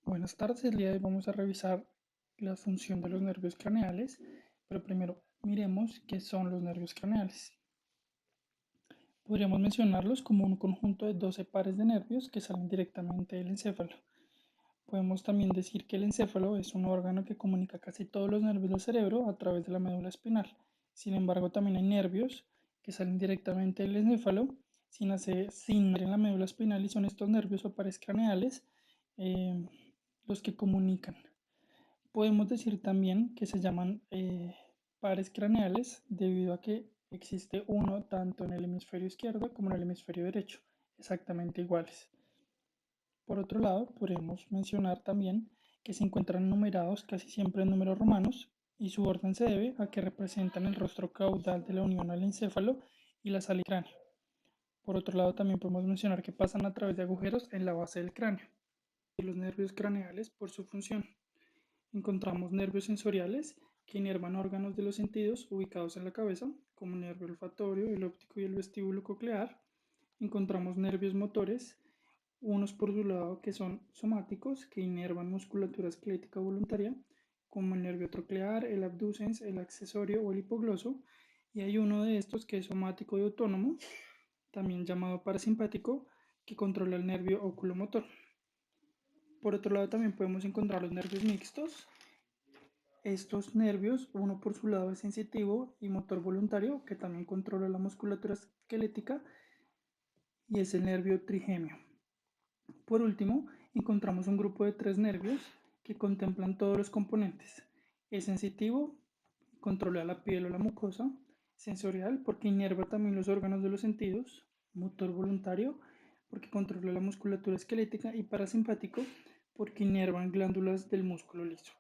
Buenas tardes, el día de hoy vamos a revisar la función de los nervios craneales, pero primero miremos qué son los nervios craneales. Podríamos mencionarlos como un conjunto de 12 pares de nervios que salen directamente del encéfalo. Podemos también decir que el encéfalo es un órgano que comunica casi todos los nervios del cerebro a través de la médula espinal. Sin embargo, también hay nervios que salen directamente del encéfalo sin ir en la médula espinal y son estos nervios o pares craneales eh, los que comunican. Podemos decir también que se llaman pares craneales debido a que existe uno tanto en el hemisferio izquierdo como en el hemisferio derecho, exactamente iguales. Por otro lado, podemos mencionar también que se encuentran numerados casi siempre en números romanos y su orden se debe a que representan el rostro caudal de la unión al encéfalo y la salida del cráneo. Por otro lado, también podemos mencionar que pasan a través de agujeros en la base del cráneo. Y los nervios craneales por su función. Encontramos nervios sensoriales que inervan órganos de los sentidos ubicados en la cabeza, como el nervio olfatorio, el óptico y el vestíbulo coclear. Encontramos nervios motores, unos por su lado que son somáticos, que inervan musculatura esquelética voluntaria, como el nervio troclear, el abducens, el accesorio o el hipogloso. Y hay uno de estos que es somático y autónomo, también llamado parasimpático, que controla el nervio oculomotor. Por otro lado, también podemos encontrar los nervios mixtos. Estos nervios, uno por su lado es sensitivo y motor voluntario, que también controla la musculatura esquelética, y es el nervio trigemio. Por último, encontramos un grupo de tres nervios que contemplan todos los componentes. Es sensitivo, controla la piel o la mucosa; sensorial, porque inerva también los órganos de los sentidos; motor voluntario, porque controla la musculatura esquelética; y parasimpático, porque inervan glándulas del músculo liso.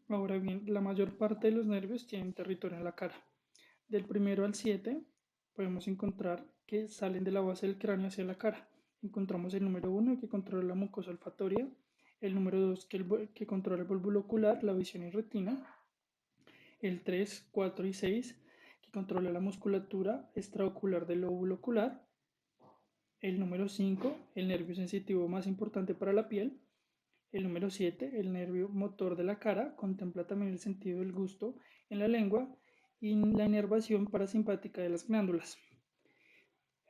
Ahora bien, la mayor parte de los nervios tienen territorio en la cara. Del primero al 7 podemos encontrar que salen de la base del cráneo hacia la cara. Encontramos el número 1 que controla la mucosa olfatoria, el número 2 que controla el bulbo ocular, la visión y retina, el 3, 4 y 6 que controla la musculatura extraocular del lóbulo ocular, el número 5, el nervio sensitivo más importante para la piel, el número 7, el nervio motor de la cara, contempla también el sentido del gusto en la lengua y la inervación parasimpática de las glándulas.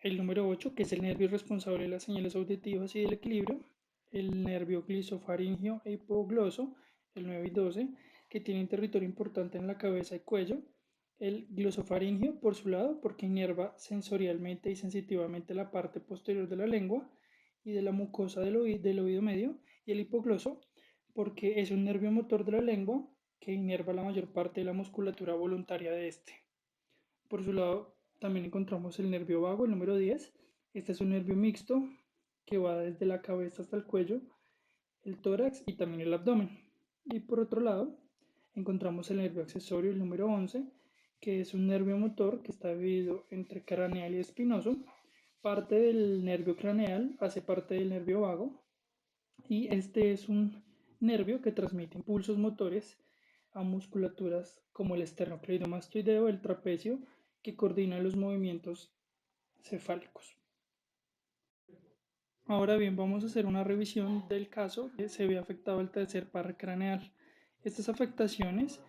El número 8, que es el nervio responsable de las señales auditivas y del equilibrio. El nervio glisofaringio e hipogloso, el 9 y 12, que tienen territorio importante en la cabeza y cuello. El glosofaringio, por su lado, porque inerva sensorialmente y sensitivamente la parte posterior de la lengua y de la mucosa del oído medio. Y el hipogloso, porque es un nervio motor de la lengua que inerva la mayor parte de la musculatura voluntaria de este. Por su lado, también encontramos el nervio vago, el número 10. Este es un nervio mixto que va desde la cabeza hasta el cuello, el tórax y también el abdomen. Y por otro lado, encontramos el nervio accesorio, el número 11, que es un nervio motor que está dividido entre craneal y espinoso. Parte del nervio craneal hace parte del nervio vago y este es un nervio que transmite impulsos motores a musculaturas como el esternocleidomastoideo, el trapecio, que coordina los movimientos cefálicos. Ahora bien, vamos a hacer una revisión del caso que se ve afectado el tercer par craneal. Estas afectaciones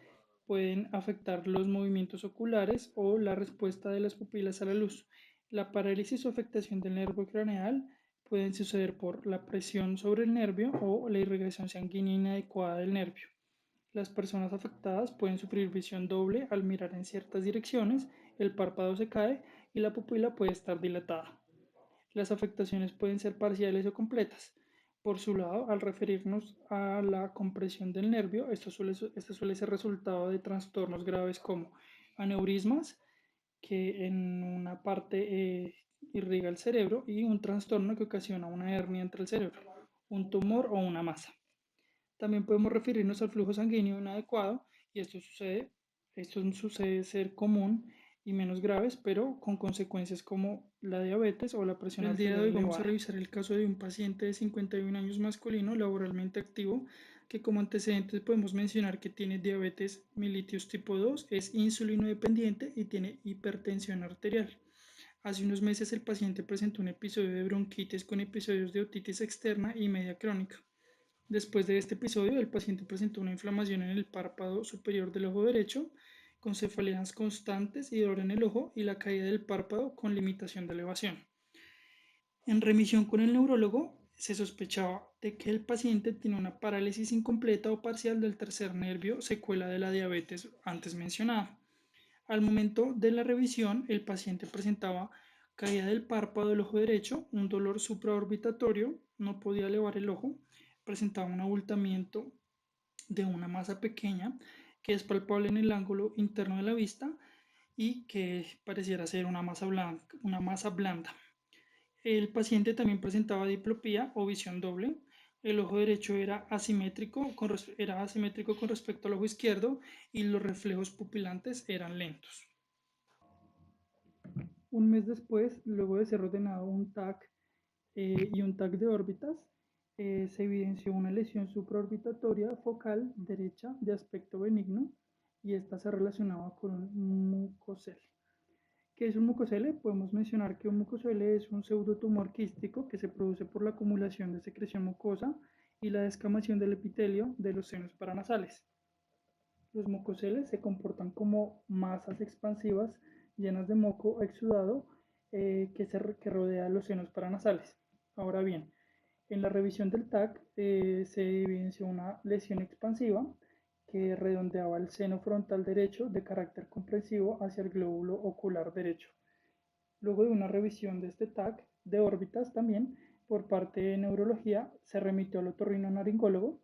pueden afectar los movimientos oculares o la respuesta de las pupilas a la luz. La parálisis o afectación del nervio craneal pueden suceder por la presión sobre el nervio o la irrigación sanguínea inadecuada del nervio. Las personas afectadas pueden sufrir visión doble al mirar en ciertas direcciones, el párpado se cae y la pupila puede estar dilatada. Las afectaciones pueden ser parciales o completas. Por su lado, al referirnos a la compresión del nervio, esto suele ser resultado de trastornos graves como aneurismas, que en una parte irriga el cerebro, y un trastorno que ocasiona una hernia entre el cerebro, un tumor o una masa. También podemos referirnos al flujo sanguíneo inadecuado, y esto sucede ser común y menos graves, pero con consecuencias como la diabetes o la presión arterial. El día de hoy vamos a revisar el caso de un paciente de 51 años masculino laboralmente activo que como antecedentes podemos mencionar que tiene diabetes mellitus tipo 2, es insulino dependiente y tiene hipertensión arterial. Hace unos meses el paciente presentó un episodio de bronquitis con episodios de otitis externa y media crónica. Después de este episodio, el paciente presentó una inflamación en el párpado superior del ojo derecho, con cefaleas constantes y dolor en el ojo y la caída del párpado con limitación de elevación. En remisión con el neurólogo, se sospechaba de que el paciente tiene una parálisis incompleta o parcial del tercer nervio, secuela de la diabetes antes mencionada. Al momento de la revisión, el paciente presentaba caída del párpado del ojo derecho, un dolor supraorbitatorio, no podía elevar el ojo, presentaba un abultamiento de una masa pequeña que es palpable en el ángulo interno de la vista y que pareciera ser una masa blanda. El paciente también presentaba diplopía o visión doble. El ojo derecho era asimétrico con respecto al ojo izquierdo y los reflejos pupilantes eran lentos. Un mes después, luego de ser ordenado un TAC y un TAC de órbitas, se evidenció una lesión supraorbitatoria focal derecha de aspecto benigno y esta se relacionaba con un mucocele. ¿Qué es un mucocele? Podemos mencionar que un mucocele es un pseudotumor quístico que se produce por la acumulación de secreción mucosa y la descamación del epitelio de los senos paranasales. Los mucoceles se comportan como masas expansivas llenas de moco exudado que rodea los senos paranasales. Ahora bien, en la revisión del TAC se evidenció una lesión expansiva que redondeaba el seno frontal derecho de carácter comprensivo hacia el glóbulo ocular derecho. Luego de una revisión de este TAC de órbitas también por parte de neurología, se remitió al otorrinolaringólogo.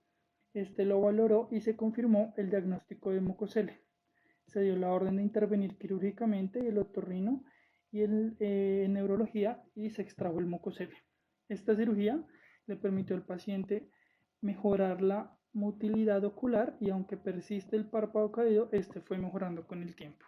Este lo valoró y se confirmó el diagnóstico de mucocele. Se dio la orden de intervenir quirúrgicamente el otorrino y en neurología y se extrajo el mucocele. Esta cirugía le permitió al paciente mejorar la motilidad ocular y aunque persiste el párpado caído, este fue mejorando con el tiempo.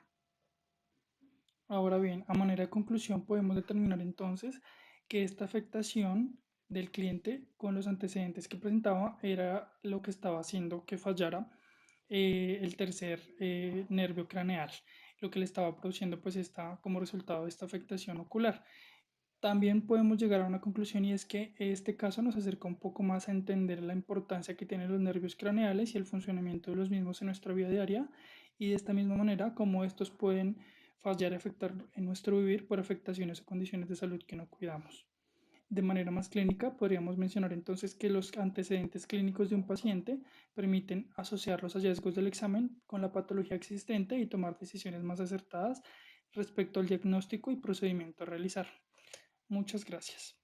Ahora bien, a manera de conclusión podemos determinar entonces que esta afectación del cliente con los antecedentes que presentaba era lo que estaba haciendo que fallara el tercer nervio craneal, lo que le estaba produciendo pues como resultado de esta afectación ocular. También podemos llegar a una conclusión y es que este caso nos acerca un poco más a entender la importancia que tienen los nervios craneales y el funcionamiento de los mismos en nuestra vida diaria y de esta misma manera cómo estos pueden fallar y afectar en nuestro vivir por afectaciones o condiciones de salud que no cuidamos. De manera más clínica, podríamos mencionar entonces que los antecedentes clínicos de un paciente permiten asociar los hallazgos del examen con la patología existente y tomar decisiones más acertadas respecto al diagnóstico y procedimiento a realizar. Muchas gracias.